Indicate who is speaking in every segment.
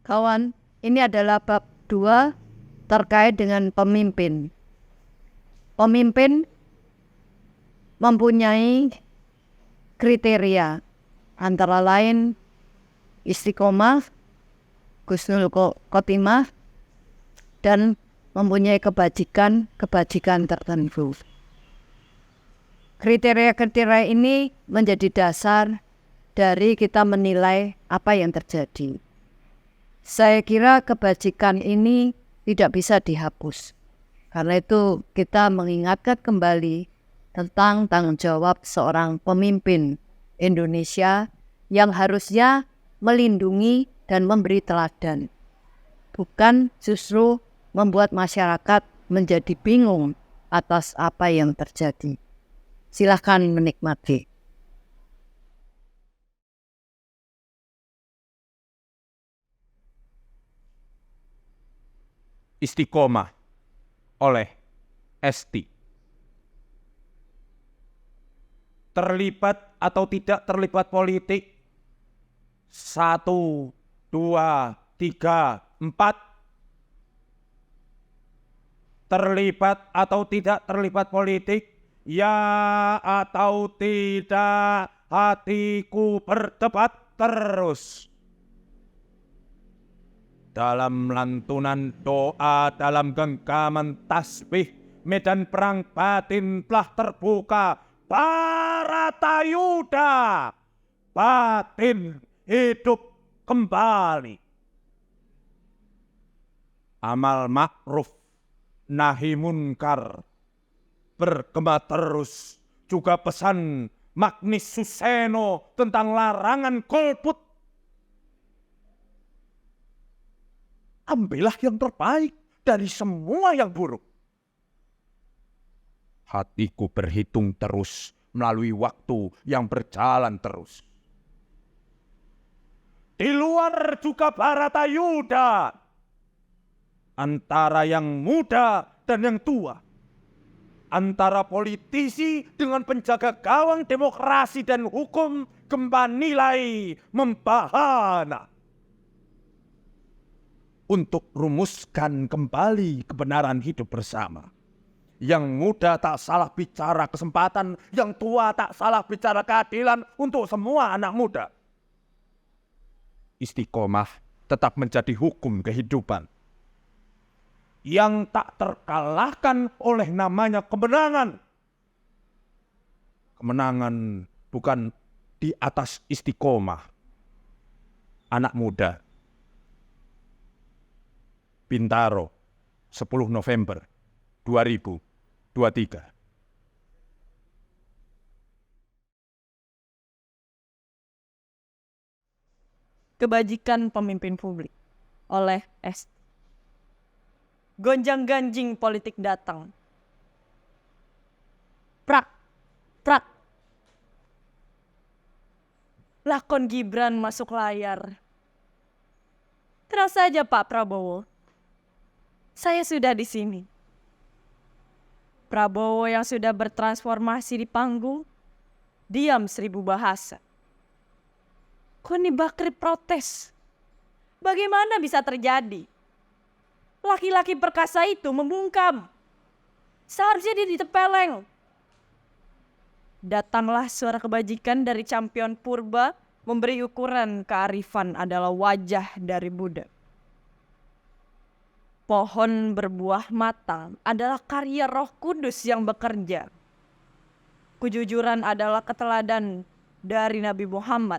Speaker 1: Kawan, ini adalah bab 2 terkait dengan pemimpin. Pemimpin mempunyai kriteria, antara lain istiqomah, husnul khotimah, dan mempunyai kebajikan tertentu. Kriteria-kriteria ini menjadi dasar dari kita menilai apa yang terjadi. Saya kira kebajikan ini tidak bisa dihapus. Karena itu kita mengingatkan kembali tentang tanggung jawab seorang pemimpin Indonesia yang harusnya melindungi dan memberi teladan. Bukan justru membuat masyarakat menjadi bingung atas apa yang terjadi. Silakan menikmati.
Speaker 2: Istiqomah oleh Esti. Terlibat atau tidak terlibat politik? 1, 2, 3, 4. Terlibat atau tidak terlibat politik? Ya atau tidak, hatiku berdebat terus. Dalam lantunan doa, dalam genggaman tasbih, medan perang batin telah terbuka. Baratayuda, batin hidup kembali. Amal ma'ruf, nahi munkar, bergema terus. Juga pesan Magnis Suseno tentang larangan golput. Ambillah yang terbaik dari semua yang buruk. Hatiku berhitung terus melalui waktu yang berjalan terus. Di luar juga Baratayuda, antara yang muda dan yang tua, antara politisi dengan penjaga gawang demokrasi dan hukum gempa nilai membahana. Untuk rumuskan kembali kebenaran hidup bersama. Yang muda tak salah bicara kesempatan, yang tua tak salah bicara keadilan untuk semua anak muda. Istiqomah tetap menjadi hukum kehidupan yang tak terkalahkan oleh namanya kemenangan. Kemenangan bukan di atas istiqomah. Anak muda. Bintaro, 10 November 2023.
Speaker 3: Kebajikan pemimpin publik oleh Esti. Gonjang-ganjing politik datang. Prak, prak. Lakon Gibran masuk layar. Tenang saja Pak Prabowo. Saya sudah di sini. Prabowo yang sudah bertransformasi di panggung, diam 1000 bahasa. Koni Bakri protes. Bagaimana bisa terjadi? Laki-laki perkasa itu membungkam. Seharusnya dia ditepeleng. Datanglah suara kebajikan dari Campion Purba memberi ukuran kearifan adalah wajah dari Buddha. Pohon berbuah matang adalah karya Roh Kudus yang bekerja. Kejujuran adalah keteladan dari Nabi Muhammad.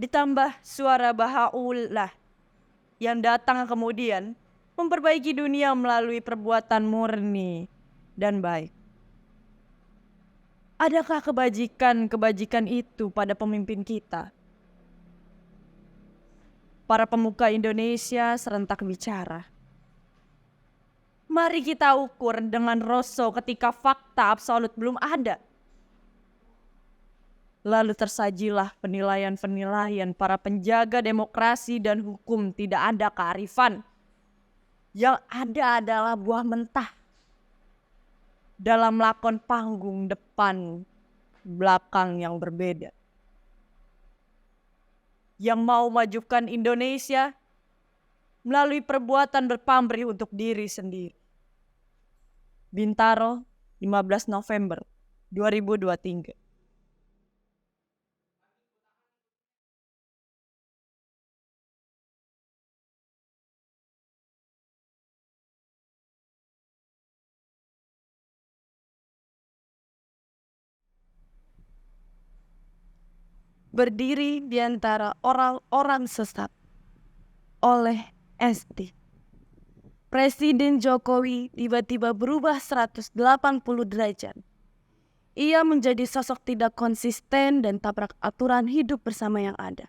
Speaker 3: Ditambah suara Bahaullah yang datang kemudian memperbaiki dunia melalui perbuatan murni dan baik. Adakah kebajikan itu pada pemimpin kita? Para pemuka Indonesia serentak bicara. Mari kita ukur dengan Rosso ketika fakta absolut belum ada. Lalu tersajilah penilaian-penilaian para penjaga demokrasi dan hukum tidak ada kearifan. Yang ada adalah buah mentah. Dalam lakon panggung depan, belakang yang berbeda. Yang mau majukan Indonesia melalui perbuatan berpamrih untuk diri sendiri. Bintaro, 15 November 2023. Berdiri di antara orang-orang sesat oleh Esti. Presiden Jokowi tiba-tiba berubah 180 derajat. Ia menjadi sosok tidak konsisten dan tabrak aturan hidup bersama yang ada.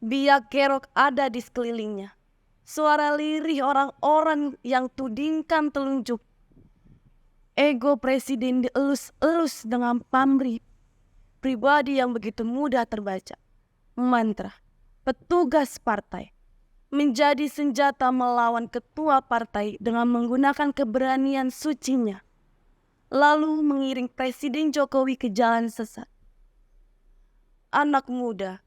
Speaker 3: Biak kerok ada di sekelilingnya. Suara lirih orang-orang yang tudingkan telunjuk. Ego presiden dielus-elus dengan pamrih. Pribadi yang begitu mudah terbaca. Mantra, petugas partai. Menjadi senjata melawan ketua partai dengan menggunakan keberanian sucinya. Lalu mengiring Presiden Jokowi ke jalan sesat. Anak muda,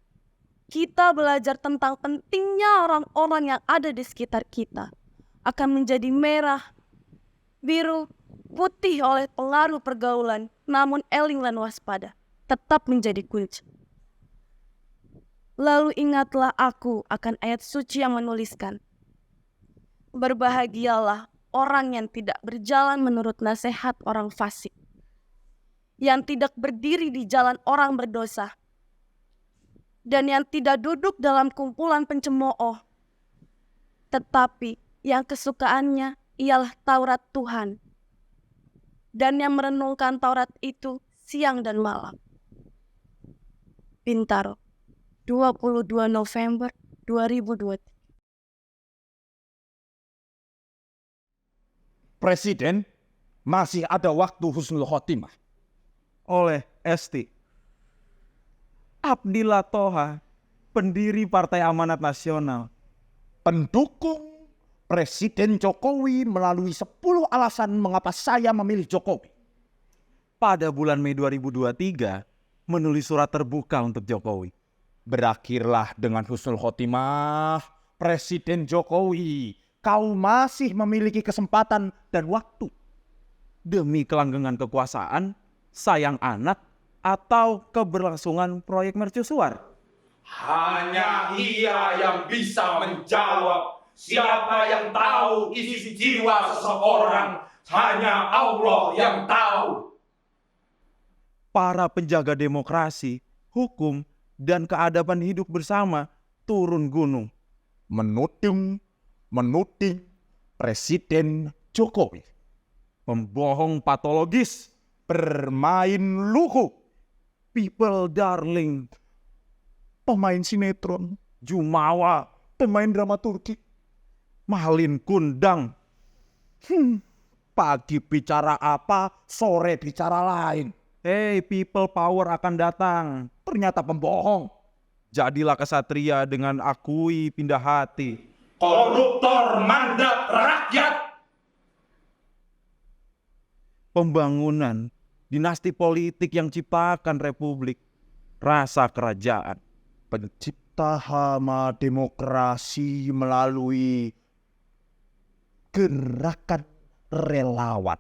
Speaker 3: kita belajar tentang pentingnya orang-orang yang ada di sekitar kita. Akan menjadi merah, biru, putih oleh pengaruh pergaulan, namun eling dan waspada tetap menjadi kunci. Lalu ingatlah aku akan ayat suci yang menuliskan, berbahagialah orang yang tidak berjalan menurut nasihat orang fasik, yang tidak berdiri di jalan orang berdosa, dan yang tidak duduk dalam kumpulan pencemooh, tetapi yang kesukaannya ialah Taurat Tuhan, dan yang merenungkan Taurat itu siang dan malam. Bintaro, 22 November 2023.
Speaker 2: Presiden, masih ada waktu husnul khotimah.
Speaker 4: Oleh Esti. Abdillah Toha, pendiri Partai Amanat Nasional.
Speaker 2: Pendukung Presiden Jokowi melalui 10 alasan mengapa saya memilih Jokowi.
Speaker 4: Pada bulan Mei 2023, menulis surat terbuka untuk Jokowi.
Speaker 2: Berakhirlah dengan husnul khotimah, Presiden Jokowi. Kau masih memiliki kesempatan dan waktu.
Speaker 4: Demi kelanggengan kekuasaan, sayang anak, atau keberlangsungan proyek mercusuar.
Speaker 5: Hanya ia yang bisa menjawab. Siapa yang tahu isi jiwa seseorang? Hanya Allah yang tahu.
Speaker 4: Para penjaga demokrasi, hukum, dan keadaban hidup bersama turun gunung.
Speaker 2: Menuding Presiden Jokowi.
Speaker 4: Pembohong patologis,
Speaker 2: Bermain lugu.
Speaker 4: people darling,
Speaker 2: Pemain sinetron.
Speaker 4: jumawa,
Speaker 2: Pemain dramaturgi.
Speaker 4: malin kundang.
Speaker 2: Pagi bicara apa, sore bicara lain.
Speaker 4: Hey, people power akan datang.
Speaker 2: Ternyata pembohong.
Speaker 4: Jadilah kesatria dengan akui pindah hati.
Speaker 5: Koruptor mandat rakyat.
Speaker 4: Pembangunan dinasti politik yang ciptakan republik, rasa kerajaan.
Speaker 2: Pencipta hama demokrasi melalui gerakan relawan.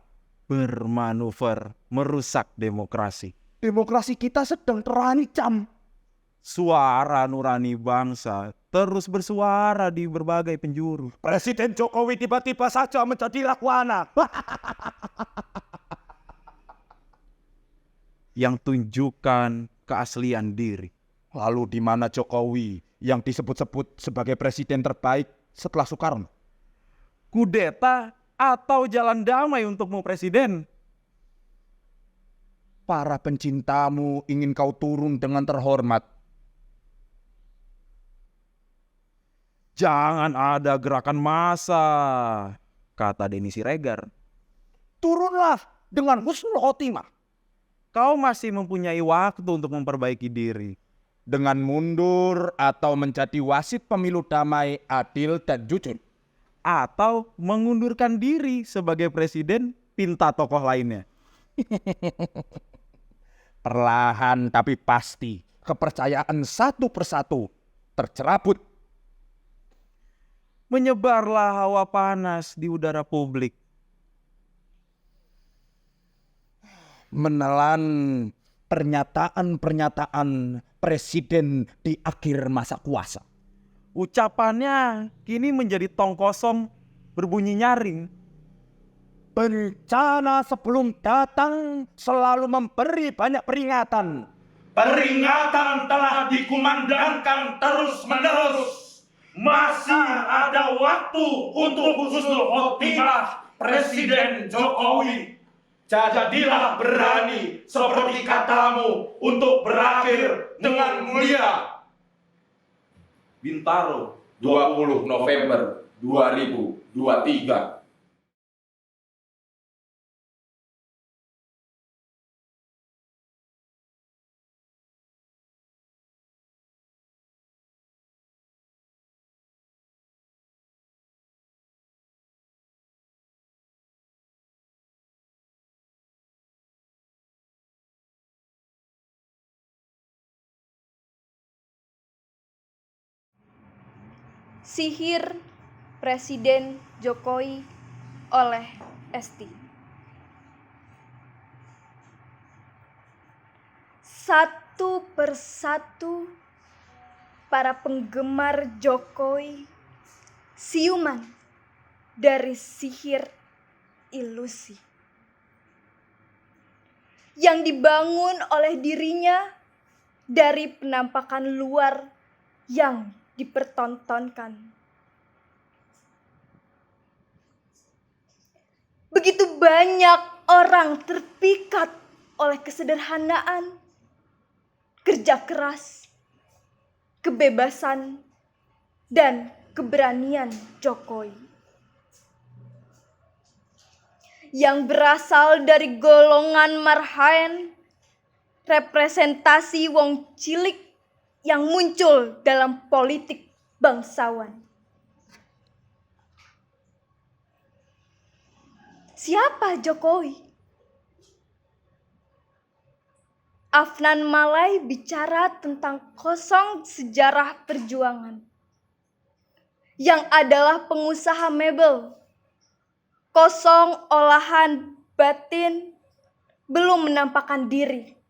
Speaker 4: Bermanuver merusak demokrasi.
Speaker 2: Demokrasi kita sedang terancam.
Speaker 4: Suara nurani bangsa terus bersuara di berbagai penjuru.
Speaker 2: Presiden Jokowi tiba-tiba saja menjadi lakwana.
Speaker 4: Yang tunjukkan keaslian diri.
Speaker 2: Lalu di mana Jokowi yang disebut-sebut sebagai presiden terbaik setelah Soekarno?
Speaker 4: Kudeta atau jalan damai untukmu presiden?
Speaker 2: Para pencintamu ingin kau turun dengan terhormat.
Speaker 4: Jangan ada gerakan massa, kata Denny Siregar.
Speaker 2: Turunlah dengan husnul khotimah.
Speaker 4: Kau masih mempunyai waktu untuk memperbaiki diri.
Speaker 2: Dengan mundur atau menjadi wasit pemilu damai, adil, dan jujur.
Speaker 4: Atau mengundurkan diri sebagai presiden, pinta tokoh lainnya.
Speaker 2: Perlahan tapi pasti kepercayaan satu persatu tercerabut.
Speaker 4: menyebarlah hawa panas di udara publik.
Speaker 2: Menelan pernyataan-pernyataan presiden di akhir masa kuasa.
Speaker 4: Ucapannya kini menjadi tong kosong berbunyi nyaring.
Speaker 2: Bencana sebelum datang selalu memberi banyak peringatan.
Speaker 5: Peringatan telah dikumandangkan terus-menerus. Masih ada waktu untuk husnul khotimah Presiden Jokowi. Jadilah berani seperti katamu untuk berakhir dengan mulia. Bintaro, 20 November 2023.
Speaker 6: Sihir Presiden Jokowi oleh Esti. Satu persatu para penggemar Jokowi siuman dari sihir ilusi yang dibangun oleh dirinya dari penampakan luar yang dipertontonkan. Begitu banyak orang terpikat oleh kesederhanaan, kerja keras, kebebasan, dan keberanian Jokowi. Yang berasal dari golongan marhaen, representasi wong cilik yang muncul dalam politik bangsawan. Siapa Jokowi? Afnan Malai bicara tentang kosong sejarah perjuangan, yang adalah pengusaha mebel, kosong olahan batin, belum menampakkan diri.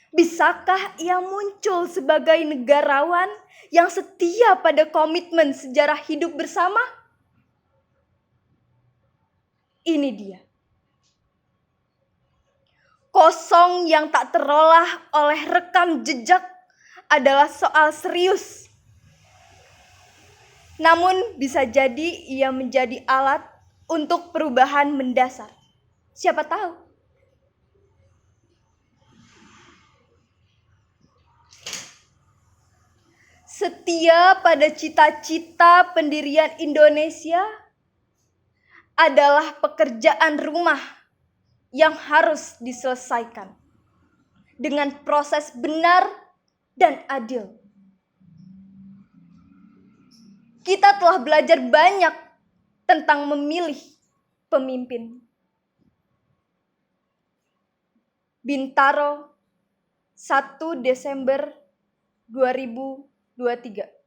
Speaker 6: Bisakah ia muncul sebagai negarawan yang setia pada komitmen sejarah hidup bersama? Ini dia. Kosong yang tak terolah oleh rekam jejak adalah soal serius. Namun bisa jadi ia menjadi alat untuk perubahan mendasar. Siapa tahu? Setia pada cita-cita pendirian Indonesia adalah pekerjaan rumah yang harus diselesaikan dengan proses benar dan adil. Kita telah belajar banyak tentang memilih pemimpin. Bintaro, 1 Desember 2023.